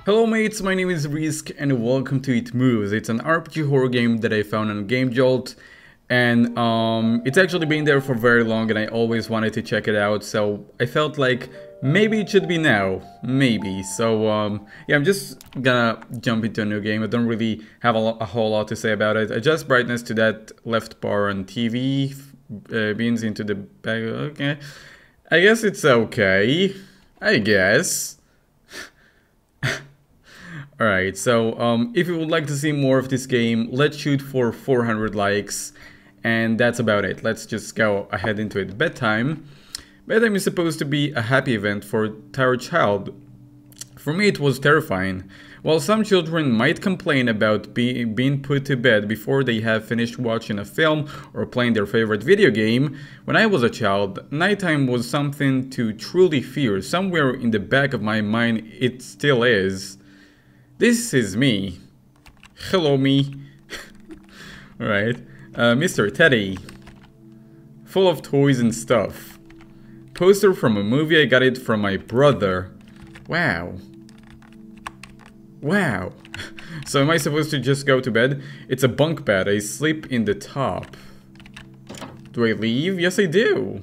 Hello mates, my name is Risk and welcome to It Moves. It's an RPG horror game that I found on Game Jolt, and it's actually been there for very long and I always wanted to check it out, so I felt like maybe it should be now, maybe. So yeah, I'm just gonna jump into a new game. I don't really have a whole lot to say about it. Adjust brightness to that left bar on TV, beans into the back, okay. I guess it's okay, I guess. Alright, so if you would like to see more of this game, let's shoot for 400 likes, and that's about it. Let's just go ahead into it. Bedtime. Bedtime is supposed to be a happy event for a tired child. For me it was terrifying. While some children might complain about being put to bed before they have finished watching a film or playing their favorite video game, when I was a child, nighttime was something to truly fear. Somewhere in the back of my mind it still is. This is me. Hello, me. Alright. Mr. Teddy. Full of toys and stuff. Poster from a movie. I got it from my brother. Wow. Wow. So am I supposed to just go to bed? It's a bunk bed. I sleep in the top. Do I leave? Yes, I do.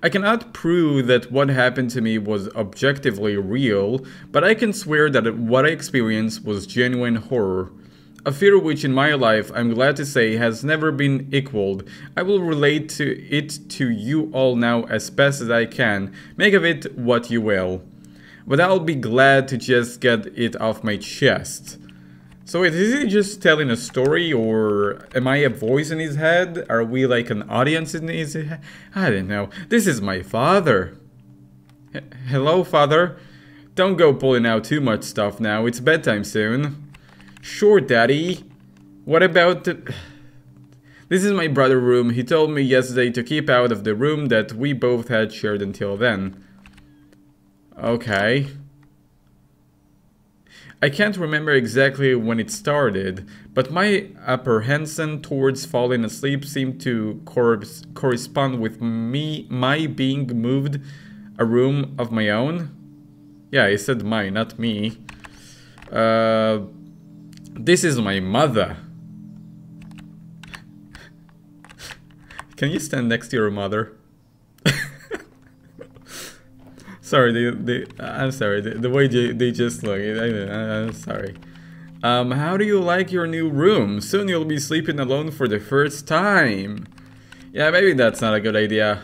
I cannot prove that what happened to me was objectively real, but I can swear that what I experienced was genuine horror. A fear which in my life, I'm glad to say, has never been equaled. I will relate to you all now as best as I can. Make of it what you will. But I'll be glad to just get it off my chest. So wait, is he just telling a story, or am I a voice in his head? Are we like an audience in his head? I don't know. This is my father. Hello, father. Don't go pulling out too much stuff now. It's bedtime soon. Sure, daddy. What about the... This is my brother's room. He told me yesterday to keep out of the room that we both had shared until then. Okay. I can't remember exactly when it started, but my apprehension towards falling asleep seemed to correspond with my being moved a room of my own. Yeah, I said my, not me. This is my mother. Can you stand next to your mother? Sorry, I'm sorry, the way they just look, I'm sorry. How do you like your new room? Soon you'll be sleeping alone for the first time. Yeah, maybe that's not a good idea.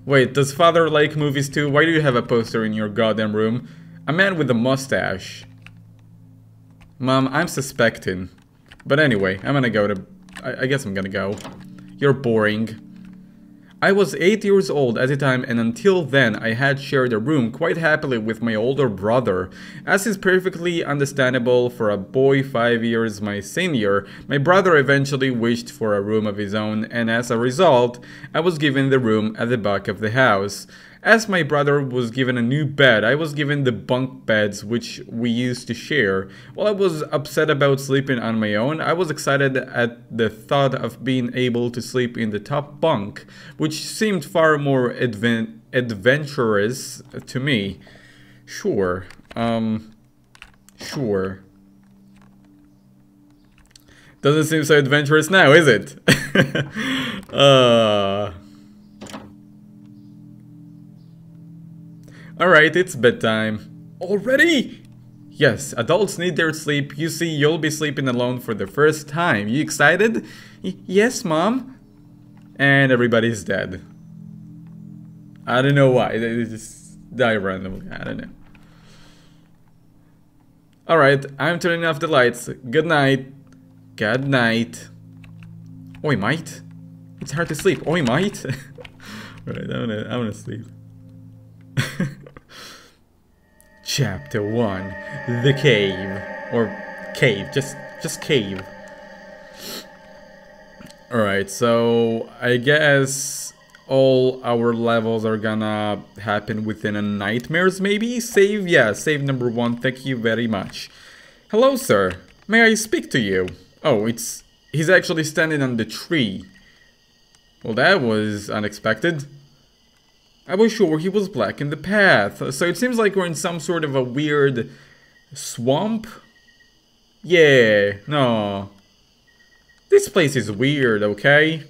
Wait, does father like movies too? Why do you have a poster in your goddamn room? A man with a mustache. Mom, I'm suspecting. But anyway, I'm gonna go to... I guess I'm gonna go. You're boring. I was 8 years old at the time, and until then I had shared a room quite happily with my older brother. As is perfectly understandable for a boy 5 years my senior, my brother eventually wished for a room of his own, and as a result, I was given the room at the back of the house. As my brother was given a new bed, I was given the bunk beds which we used to share. While I was upset about sleeping on my own, I was excited at the thought of being able to sleep in the top bunk, which seemed far more adventurous to me. Sure. Sure. Doesn't seem so adventurous now, is it? Alright, it's bedtime. Already? Yes, adults need their sleep. You see, you'll be sleeping alone for the first time. You excited? Yes, Mom. And everybody's dead. I don't know why. They just die randomly. I don't know. Alright, I'm turning off the lights. Good night. Good night. Oi, mate. It's hard to sleep. Oi, mate. Alright, I'm gonna sleep. Chapter 1. The Cave. Or cave. Just cave. Alright, so I guess all our levels are gonna happen within a nightmares maybe? Save? Yeah, save number 1. Thank you very much. Hello, sir. May I speak to you? Oh, he's actually standing on the tree. Well, that was unexpected. I was sure he was blocking the path, so it seems like we're in some sort of a weird Swamp? Yeah, no. This place is weird, okay?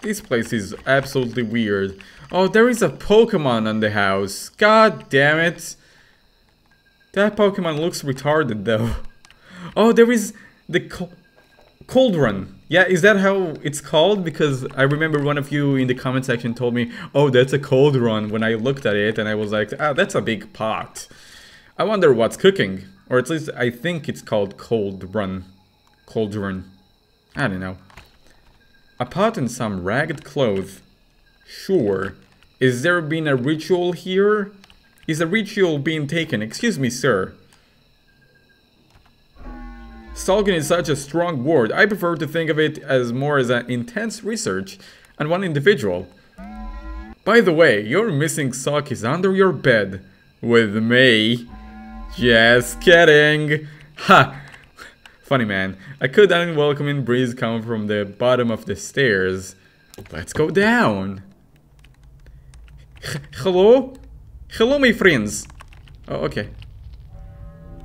This place is absolutely weird. Oh, there is a Pokemon on the house. God damn it. That Pokemon looks retarded though. Oh, there is the Cauldron. Yeah, is that how it's called? Because I remember one of you in the comment section told me, oh, that's a cauldron, when I looked at it and I was like, ah, that's a big pot. I wonder what's cooking. Or at least I think it's called cauldron. Cauldron. I don't know. A pot and some ragged clothes. Sure. Is there been a ritual here? Is a ritual being taken? Excuse me, sir. Stalking is such a strong word. I prefer to think of it as more as an intense research on one individual. By the way, your missing sock is under your bed. With me. Just kidding. Ha! Funny man. A good unwelcoming breeze comes from the bottom of the stairs. Let's go down. Hello? Hello, my friends. Oh, okay.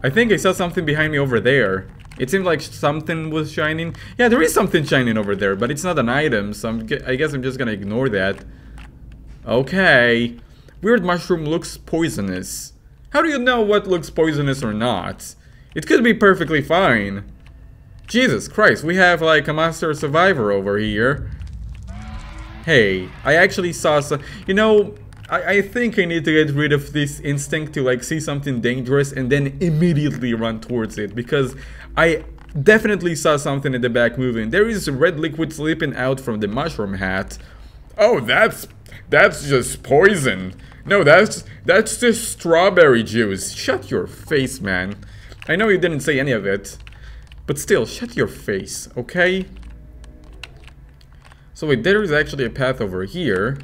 I think I saw something behind me over there. It seemed like something was shining. Yeah, there is something shining over there, but it's not an item, so I guess I'm just gonna ignore that. Okay. Weird mushroom looks poisonous. How do you know what looks poisonous or not? It could be perfectly fine. Jesus Christ, we have like a master survivor over here. Hey, I actually saw some... You know, I think I need to get rid of this instinct to like see something dangerous and then immediately run towards it. Because I definitely saw something in the back moving. There is red liquid slipping out from the mushroom hat. Oh, that's just poison. No, that's just strawberry juice. Shut your face, man. I know you didn't say any of it. But still, shut your face, okay? So wait, there is actually a path over here.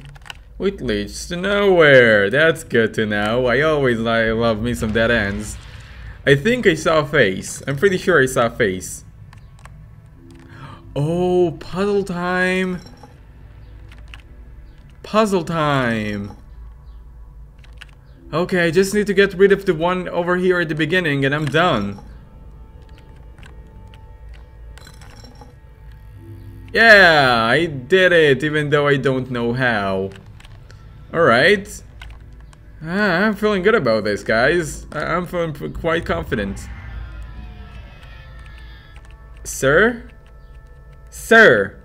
Which leads to nowhere. That's good to know. I always love me some dead ends. I think I saw a face. I'm pretty sure I saw a face. Oh, puzzle time. Puzzle time. Okay, I just need to get rid of the one over here at the beginning and I'm done. Yeah, I did it, even though I don't know how. Alright. I'm feeling good about this, guys. I'm feeling quite confident. Sir? Sir!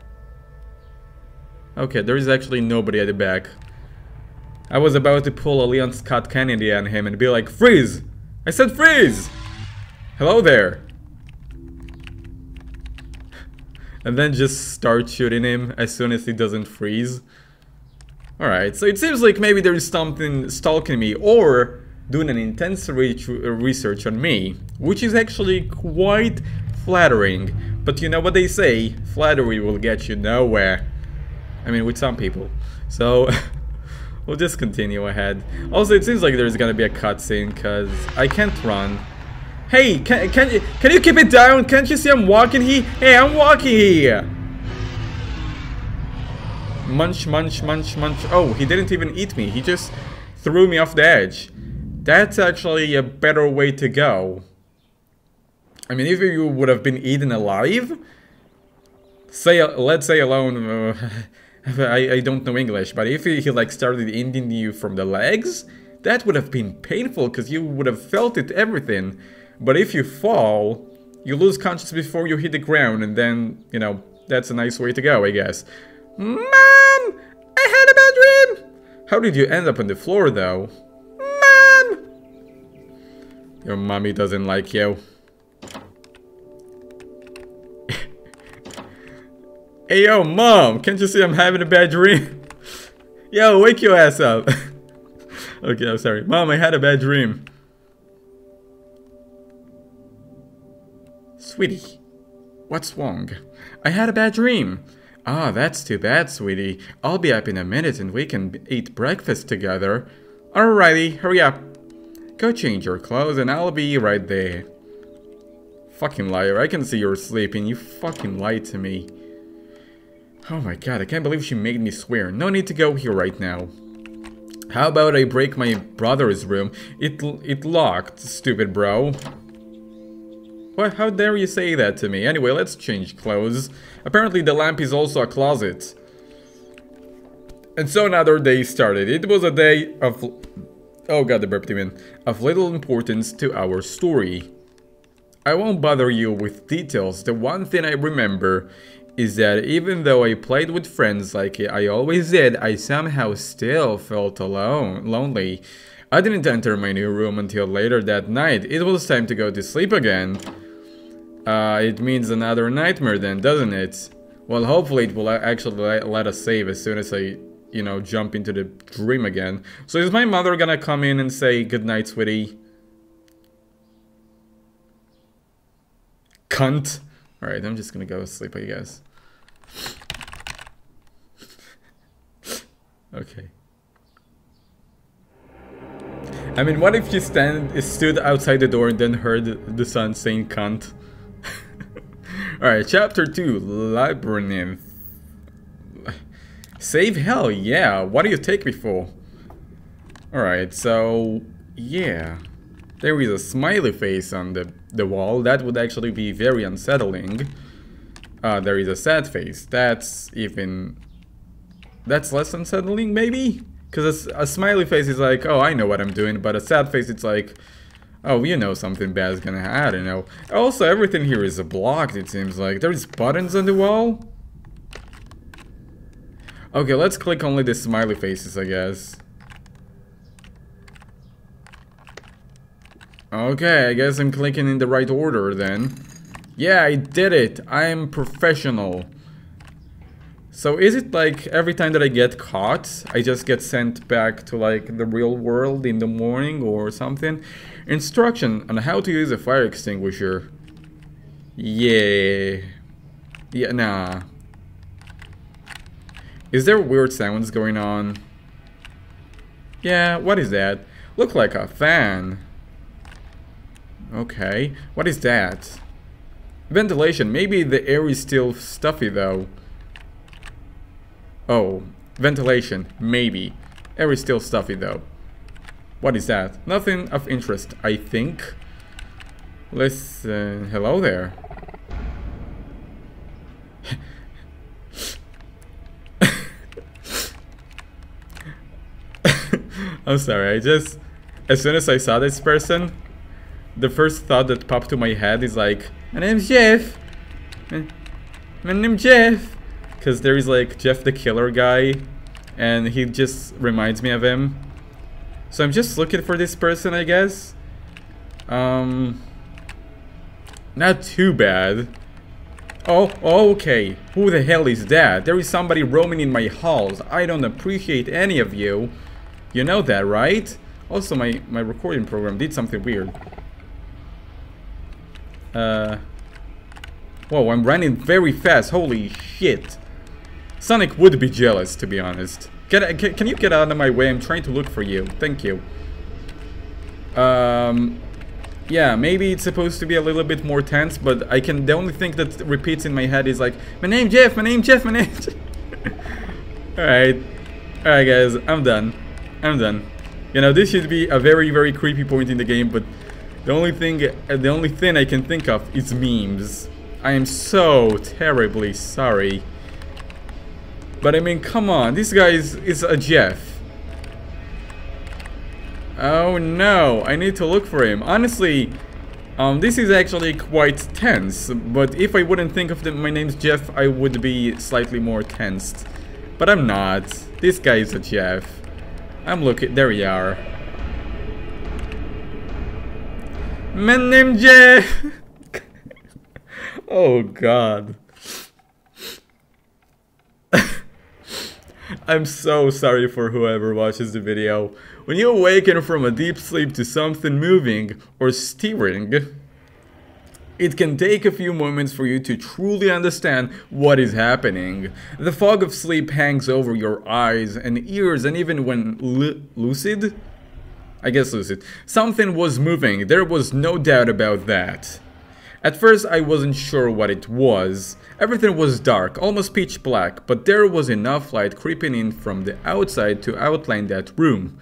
Okay, there is actually nobody at the back. I was about to pull a Leon Scott Kennedy on him and be like, freeze! I said freeze! Hello there! And then just start shooting him as soon as he doesn't freeze. Alright, so it seems like maybe there is something stalking me or doing an intense research on me, which is actually quite flattering. But you know what they say, flattery will get you nowhere. I mean, with some people. So, we'll just continue ahead. Also, it seems like there's gonna be a cutscene, because I can't run. Hey, can you keep it down? Can't you see I'm walking here? Hey, I'm walking here! Munch, munch, munch, munch. Oh, he didn't even eat me. He just threw me off the edge. That's actually a better way to go. I mean, if you would have been eaten alive... let's say alone... I don't know English, but if he like started eating you from the legs... That would have been painful, because you would have felt it, everything. But if you fall, you lose consciousness before you hit the ground, and then, you know, that's a nice way to go, I guess. Mom! I had a bad dream! How did you end up on the floor, though? Mom! Your mommy doesn't like you. Hey, yo, Mom! Can't you see I'm having a bad dream? Yo, wake your ass up. Okay, I'm sorry. Mom, I had a bad dream. Sweetie, what's wrong? I had a bad dream. Ah, that's too bad, sweetie. I'll be up in a minute and we can eat breakfast together. Alrighty, hurry up. Go change your clothes and I'll be right there. Fucking liar, I can see you're sleeping. You fucking lied to me. Oh my god, I can't believe she made me swear. No need to go here right now. How about I break my brother's room? It locked, stupid bro. What? How dare you say that to me? Anyway, let's change clothes. Apparently the lamp is also a closet. And so another day started. It was a day of... Oh god, the burp demon. Of little importance to our story. I won't bother you with details. The one thing I remember is that even though I played with friends like I always did, I somehow still felt lonely. I didn't enter my new room until later that night. It was time to go to sleep again. It means another nightmare then, doesn't it? Well, hopefully it will actually let us save as soon as I, you know, jump into the dream again. So is my mother gonna come in and say goodnight, sweetie? Cunt. Alright, I'm just gonna go to sleep, I guess. Okay. I mean, what if you stood outside the door and then heard the son saying cunt? Alright, chapter 2, Labyrinth. Save hell, yeah. What do you take me for? Alright, so... yeah. There is a smiley face on the wall. That would actually be very unsettling. There is a sad face. That's less unsettling, maybe? Because a smiley face is like, oh, I know what I'm doing. But a sad face, it's like, oh, you know something bad is gonna happen. I don't know. Also, everything here is blocked, it seems like. There's buttons on the wall. Okay, let's click only the smiley faces, I guess. Okay, I guess I'm clicking in the right order then. Yeah, I did it. I'm professional. So is it like every time that I get caught, I just get sent back to like the real world in the morning or something? Instruction on how to use a fire extinguisher. Yeah. Yeah, nah. Is there weird sounds going on? Yeah, what is that? Look like a fan. Okay, what is that? Ventilation. Maybe the air is still stuffy though. Oh, ventilation. Maybe. Air is still stuffy though. What is that? Nothing of interest, I think. Listen. Hello there. I'm sorry, as soon as I saw this person, the first thought that popped to my head is like, my name's Jeff. My name's Jeff. Because there is like Jeff the Killer guy, and he just reminds me of him. So I'm just looking for this person, I guess. Not too bad. Oh, okay. Who the hell is that? There is somebody roaming in my halls. I don't appreciate any of you. You know that, right? Also, my recording program did something weird. Whoa, I'm running very fast. Holy shit. Sonic would be jealous, to be honest. Can you get out of my way? I'm trying to look for you. Thank you. Yeah, maybe it's supposed to be a little bit more tense, but the only thing that repeats in my head is like, my name Jeff, my name Jeff, my name Jeff. Alright, guys, I'm done. You know, this should be a very, very creepy point in the game, but the only thing I can think of is memes. I am so terribly sorry. But I mean, come on, this guy is a Jeff. Oh no, I need to look for him. Honestly, this is actually quite tense. But if I wouldn't think of my name's Jeff, I would be slightly more tensed. But I'm not. This guy is a Jeff. I'm looking. There you are. My name's Jeff. Oh god. I'm so sorry for whoever watches the video. When you awaken from a deep sleep to something moving or stirring, it can take a few moments for you to truly understand what is happening. The fog of sleep hangs over your eyes and ears, and even when lucid? I guess lucid. Something was moving, there was no doubt about that. At first I wasn't sure what it was. Everything was dark, almost pitch black, but there was enough light creeping in from the outside to outline that room.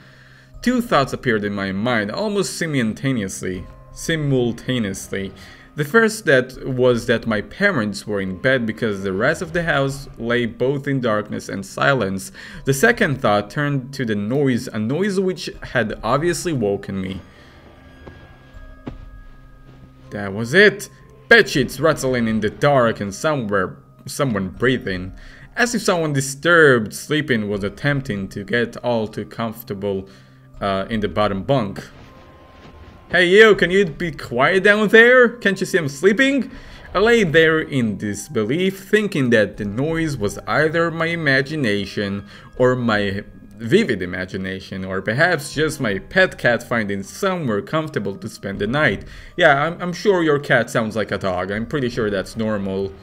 Two thoughts appeared in my mind almost simultaneously. The first that was that my parents were in bed because the rest of the house lay both in darkness and silence. The second thought turned to the noise, a noise which had obviously woken me. That was it! Bedsheets rattling in the dark and someone breathing. As if someone disturbed sleeping was attempting to get all too comfortable in the bottom bunk. Hey you, can you be quiet down there? Can't you see I'm sleeping? I lay there in disbelief, thinking that the noise was either my imagination or my vivid imagination, or perhaps just my pet cat finding somewhere comfortable to spend the night. Yeah, I'm sure your cat sounds like a dog. I'm pretty sure that's normal.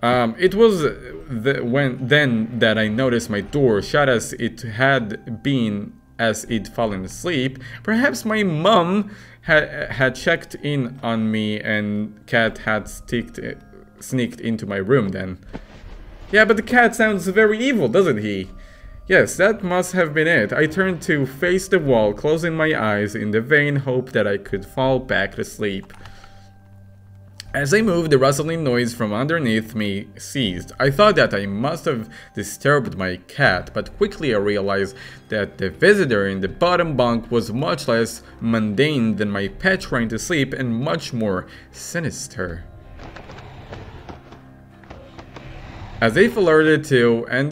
It was then that I noticed my door shut as it had been as it'd fallen asleep. Perhaps my mum had checked in on me and cat had sneaked into my room then. Yeah, but the cat sounds very evil, doesn't he? Yes, that must have been it. I turned to face the wall, closing my eyes in the vain hope that I could fall back to sleep. As I moved, the rustling noise from underneath me ceased. I thought that I must have disturbed my cat, but quickly I realized that the visitor in the bottom bunk was much less mundane than my pet trying to sleep and much more sinister. As if alerted to and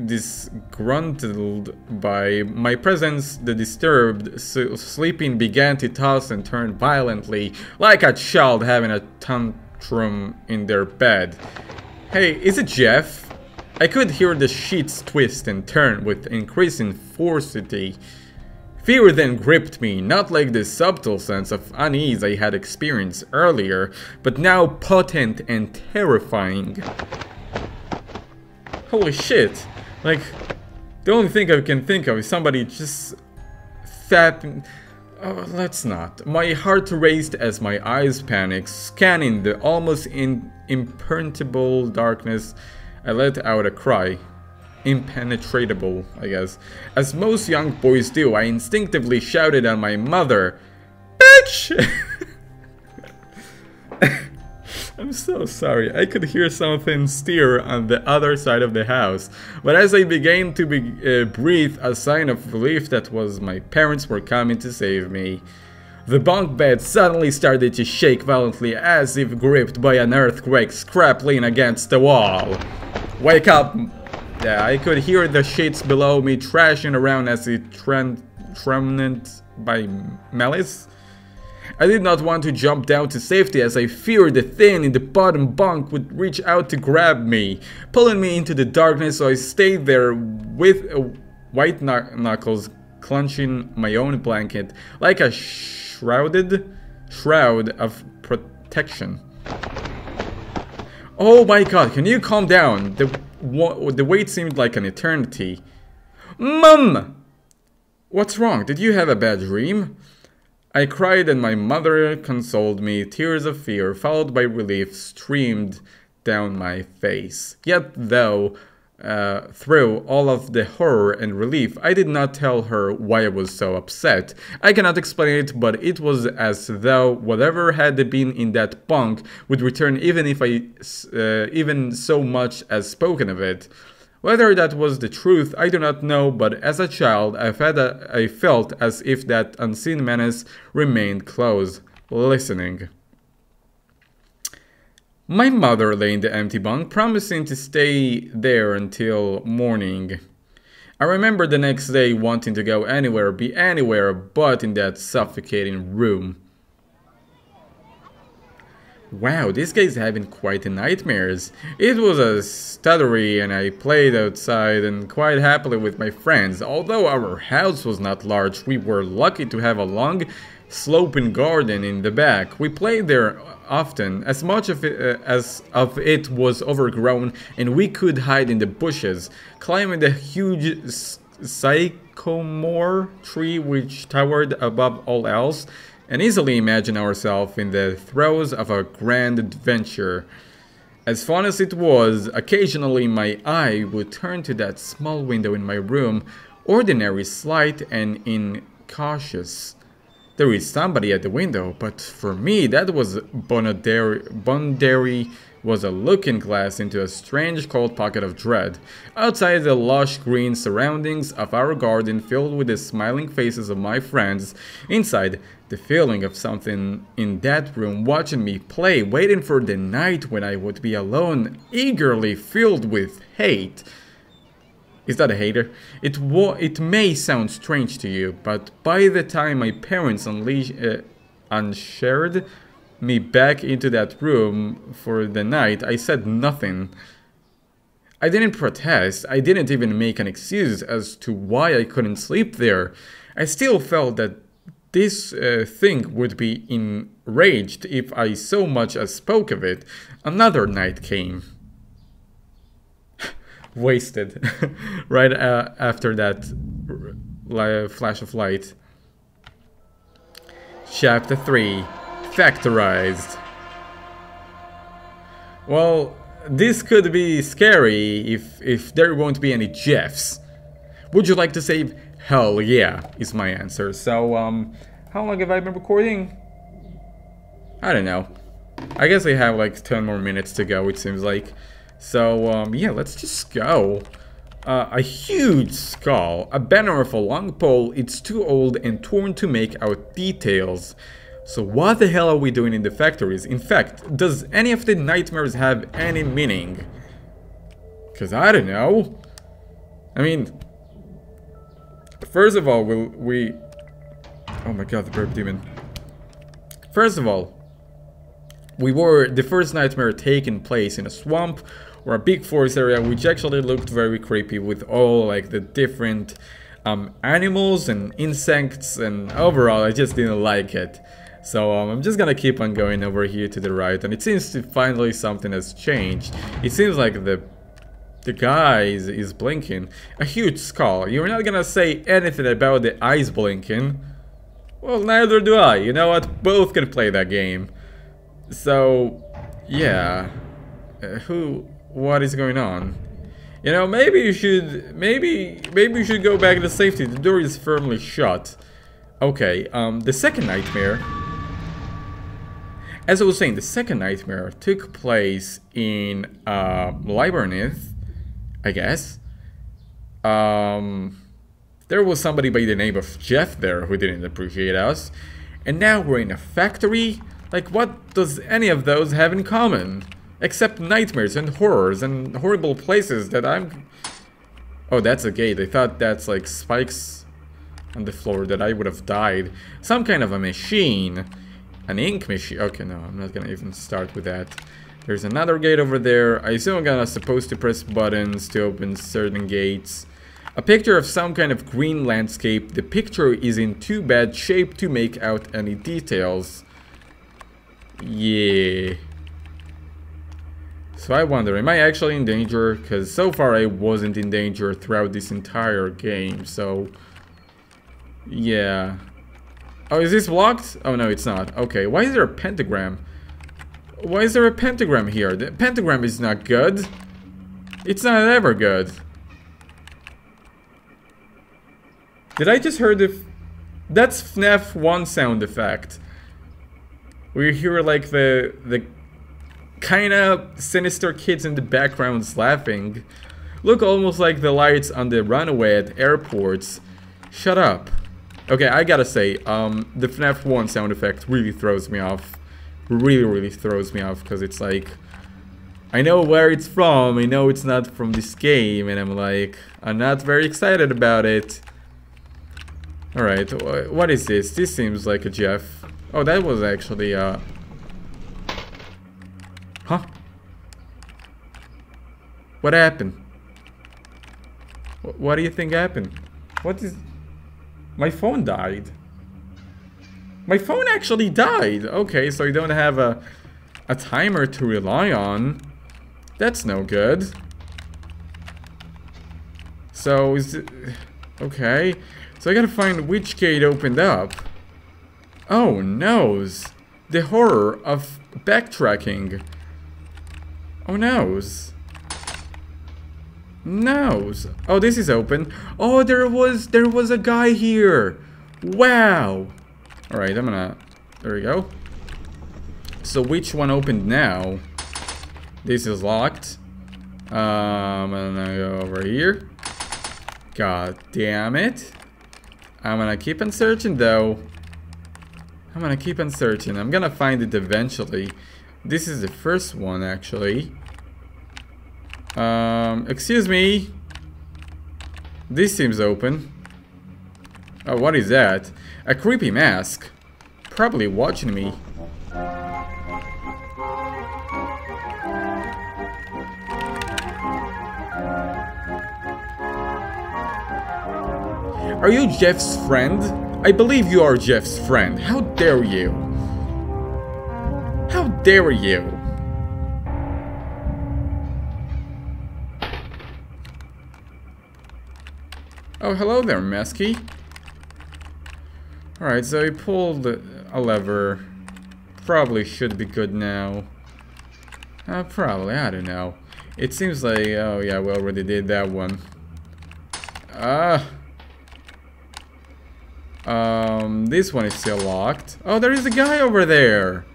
disgruntled by my presence, the disturbed sleeping began to toss and turn violently, like a child having a tantrum in their bed. Hey, is it Jeff? I could hear the sheets twist and turn with increasing ferocity. Fear then gripped me, not like the subtle sense of unease I had experienced earlier, but now potent and terrifying. Holy shit. Like, the only thing I can think of is somebody just fapping. Oh, let's not. My heart raced as my eyes panicked, scanning the almost impenetrable darkness. I let out a cry. Impenetrable, I guess. As most young boys do, I instinctively shouted at my mother, "Bitch!" I'm so sorry. I could hear something stir on the other side of the house, but as I began to breathe a sign of relief that was my parents were coming to save me. The bunk bed suddenly started to shake violently as if gripped by an earthquake scrapping against the wall. Wake up! Yeah, I could hear the sheets below me thrashing around as it trembled by malice. I did not want to jump down to safety as I feared the thing in the bottom bunk would reach out to grab me, pulling me into the darkness, so I stayed there with white knuckles clutching my own blanket like a shroud of protection. Oh my god, can you calm down? The wait seemed like an eternity. Mum! What's wrong? Did you have a bad dream? I cried and my mother consoled me. Tears of fear, followed by relief, streamed down my face. Yet though, through all of the horror and relief, I did not tell her why I was so upset. I cannot explain it, but it was as though whatever had been in that bunk would return even if I even so much as spoken of it. Whether that was the truth, I do not know, but as a child, I felt as if that unseen menace remained close, listening. My mother lay in the empty bunk, promising to stay there until morning. I remember the next day wanting to go anywhere, be anywhere but in that suffocating room. Wow, this guy's having quite the nightmares. It was a stuttery and I played outside and quite happily with my friends. Although our house was not large, we were lucky to have a long sloping garden in the back. We played there often, as much of it was overgrown and we could hide in the bushes, climbing the huge sycamore tree which towered above all else. and easily imagine ourselves in the throes of a grand adventure. As fun as it was, occasionally my eye would turn to that small window in my room, ordinary, slight, and incautious. There is somebody at the window, but for me that was Bondary was a looking glass into a strange cold pocket of dread. Outside the lush green surroundings of our garden filled with the smiling faces of my friends, inside the feeling of something in that room watching me play, waiting for the night when I would be alone, eagerly filled with hate. Is that a hater? It may sound strange to you, but by the time my parents unshared me back into that room for the night, I said nothing. I didn't protest. I didn't even make an excuse as to why I couldn't sleep there. I still felt that this thing would be enraged if I so much as spoke of it. Another night came. Wasted. Right after that flash of light. Chapter 3. Factorized. Well, this could be scary if there won't be any Jeffs. Would you like to save? Hell yeah, is my answer. So, how long have I been recording? I don't know. I guess I have like 10 more minutes to go, it seems like. So, yeah, let's just go. A huge skull, a banner of a long pole, it's too old and torn to make out details. So what the hell are we doing in the factories? In fact, does any of the nightmares have any meaning? Cause I don't know. I mean, first of all, we... Oh my god, the burp demon. First of all, the first nightmare taking place in a swamp or a big forest area, which actually looked very creepy with all like the different animals and insects, and overall I just didn't like it. So I'm just gonna keep on going over here to the right, and it seems to finally something has changed. It seems like the guy is blinking. A huge skull. You're not gonna say anything about the eyes blinking. Well, neither do I. You know what? Both can play that game. So, yeah. What is going on? You know, maybe you should go back to safety. The door is firmly shut. Okay, the second nightmare. As I was saying, the second nightmare took place in Labyrinth, I guess. There was somebody by the name of Jeff there who didn't appreciate us. And now we're in a factory? Like, what does any of those have in common? Except nightmares and horrors and horrible places that I'm... Oh, that's a gate. I thought that's like spikes on the floor that I would have died. Some kind of a machine. An ink machine. Okay, no, I'm not gonna even start with that. There's another gate over there. I assume I'm supposed to press buttons to open certain gates. A picture of some kind of green landscape. The picture is in too bad shape to make out any details. Yeah. So I wonder, am I actually in danger? Because so far I wasn't in danger throughout this entire game, so... Yeah. Oh, is this blocked? Oh no, it's not. Okay, why is there a pentagram? Why is there a pentagram here? The pentagram is not good. It's not ever good. Did I just hear the... That's FNAF 1 sound effect. We hear like the kind of sinister kids in the backgrounds laughing. Look almost like the lights on the runway at airports. Shut up. Okay, I gotta say, the FNAF 1 sound effect really throws me off. Really throws me off, because it's like... I know where it's from, I know it's not from this game, and I'm like... I'm not very excited about it. Alright, what is this? This seems like a Jeff. Oh, that was actually, Huh? What happened? What do you think happened? What is... My phone died. My phone actually died. Okay, so you don't have a timer to rely on. That's no good. So is it... Okay. So I gotta find which gate opened up. Oh, noes. The horror of backtracking. Oh, noes. Noes. Oh, this is open. Oh, there was a guy here. Wow. All right, I'm gonna. There we go. So which one opened now? This is locked. I'm gonna go over here. God damn it. I'm gonna keep on searching though. I'm gonna keep on searching. I'm gonna find it eventually. This is the first one actually. Excuse me. This seems open. Oh, what is that? A creepy mask. Probably watching me. Are you Jeff's friend? I believe you are Jeff's friend. How dare you? How dare you? Oh, hello there, Mesky. Alright, so he pulled a lever. Probably should be good now. Probably, I don't know. It seems like, oh yeah, we already did that one. This one is still locked. Oh, there is a guy over there.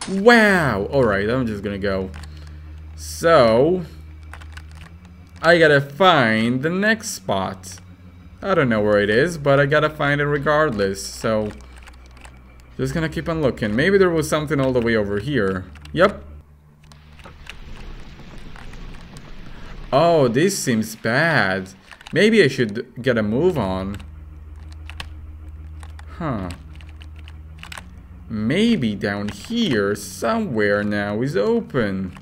Wow. Alright, I'm just gonna go. So, I gotta find the next spot. I don't know where it is, but I gotta find it regardless. So, just gonna keep on looking. Maybe there was something all the way over here. Yep. Oh, this seems bad. Maybe I should get a move on. Huh. Maybe down here somewhere now is open.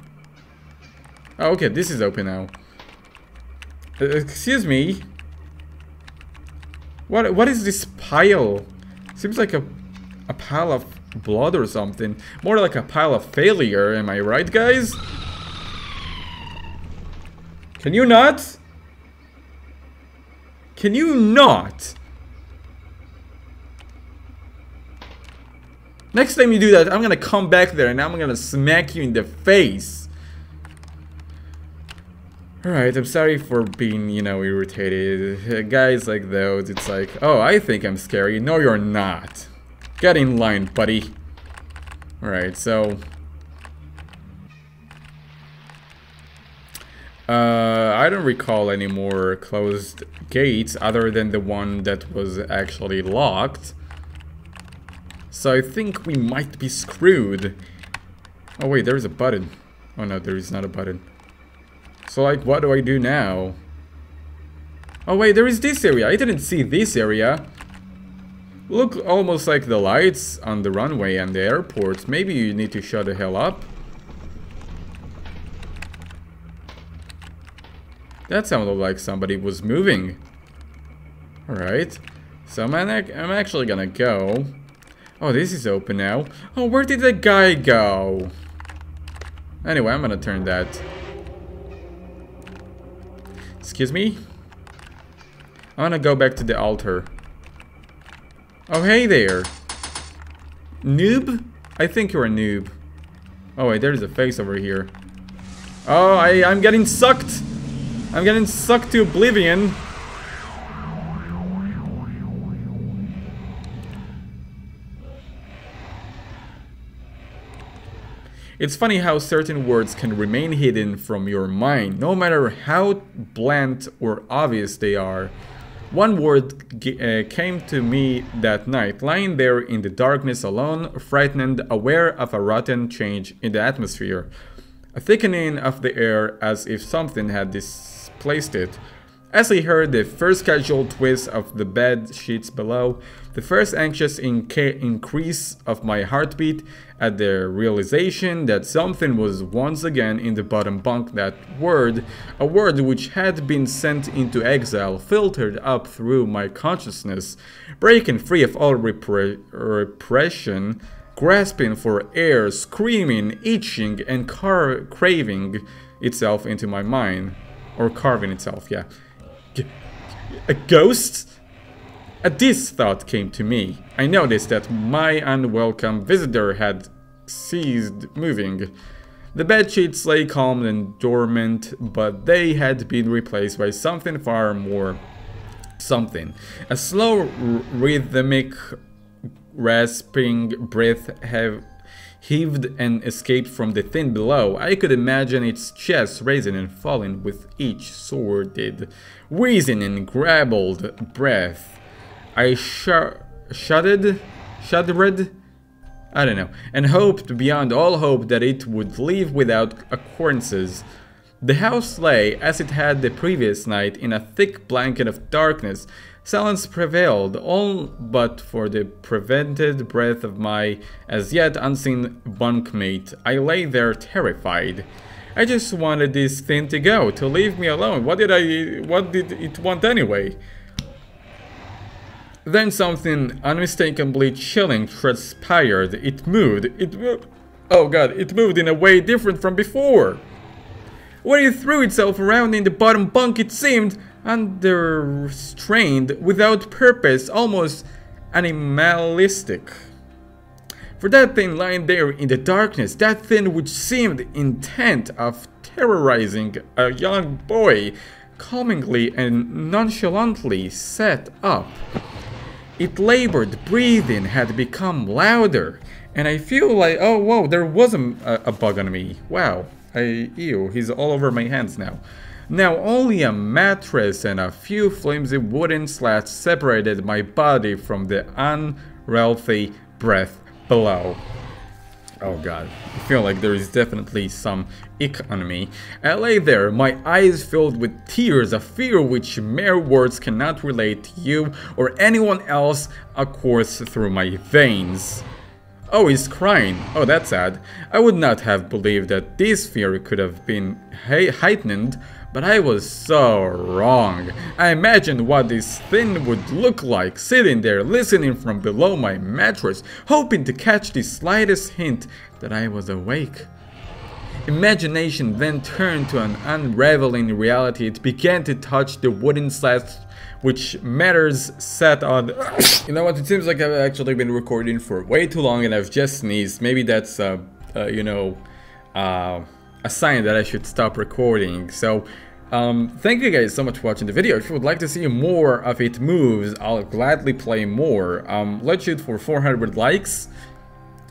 Oh, okay, this is open now. Excuse me. What is this pile? Seems like a pile of blood or something. More like a pile of failure, am I right, guys? Can you not? Can you not? Next time you do that, I'm gonna come back there and I'm gonna smack you in the face. Alright, I'm sorry for being, you know, irritated. Guys like those, it's like, oh, I think I'm scary. No, you're not. Get in line, buddy. Alright, so... I don't recall any more closed gates other than the one that was actually locked. So I think we might be screwed. Oh wait, there's a button. Oh no, there is not a button. So like, what do I do now? Oh wait, there is this area. I didn't see this area. Look almost like the lights on the runway and the airport. Maybe you need to shut the hell up. That sounded like somebody was moving. Alright. So I'm actually gonna go. Oh, this is open now. Oh, where did the guy go? Anyway, I'm gonna turn that. Excuse me? I'm gonna go back to the altar. Oh, hey there. Noob? I think you're a noob. Oh, wait, there's a face over here. Oh, I'm getting sucked. I'm getting sucked to oblivion. It's funny how certain words can remain hidden from your mind, no matter how bland or obvious they are. One word came to me that night, lying there in the darkness alone, frightened, aware of a rotten change in the atmosphere. A thickening of the air as if something had displaced it. As I heard the first casual twist of the bed sheets below, the first anxious increase of my heartbeat at the realization that something was once again in the bottom bunk, that word, a word which had been sent into exile, filtered up through my consciousness, breaking free of all repression, grasping for air, screaming, itching, and craving itself into my mind. Or carving itself, yeah. A ghost? This thought came to me. I noticed that my unwelcome visitor had ceased moving. The bedsheets lay calm and dormant, but they had been replaced by something far more something. A slow, rhythmic, rasping breath heaved and escaped from the thin below. I could imagine its chest raising and falling with each sordid, wheezing and garbled breath. I shuddered, I don't know, and hoped beyond all hope that it would leave without occurrences. The house lay, as it had the previous night, in a thick blanket of darkness. Silence prevailed, all but for the prevented breath of my as yet unseen bunkmate. I lay there terrified. I just wanted this thing to go, to leave me alone. What did it want anyway? Then something unmistakably chilling transpired. It moved. Oh god, it moved in a way different from before. When it threw itself around in the bottom bunk, it seemed unrestrained, without purpose, almost animalistic. For that thing lying there in the darkness, that thing which seemed intent of terrorizing a young boy, calmingly and nonchalantly sat up. Its labored breathing had become louder, and I feel like, oh whoa, there was a bug on me. Wow, ew, he's all over my hands now. Now only a mattress and a few flimsy wooden slats separated my body from the unhealthy breath below. Oh god, I feel like there is definitely some ick on me. I lay there, my eyes filled with tears of fear which mere words cannot relate to you or anyone else, course through my veins. Oh, he's crying. Oh, that's sad. I would not have believed that this fear could have been heightened, but I was so wrong. I imagined what this thing would look like, sitting there listening from below my mattress, hoping to catch the slightest hint that I was awake. Imagination then turned to an unraveling reality. It began to touch the wooden slats which matters sat on. You know what, it seems like I've actually been recording for way too long and I've just sneezed. Maybe that's you know, a sign that I should stop recording. So thank you guys so much for watching the video. If you would like to see more of it moves, I'll gladly play more. Let's shoot for 400 likes.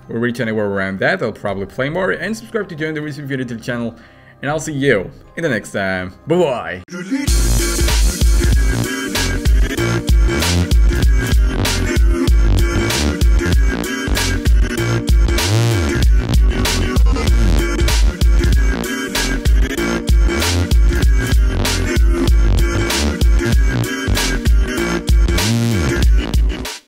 We'll reach anywhere around that, I'll probably play more, and subscribe to join the RiskRim channel, and I'll see you in the next time. Bye bye.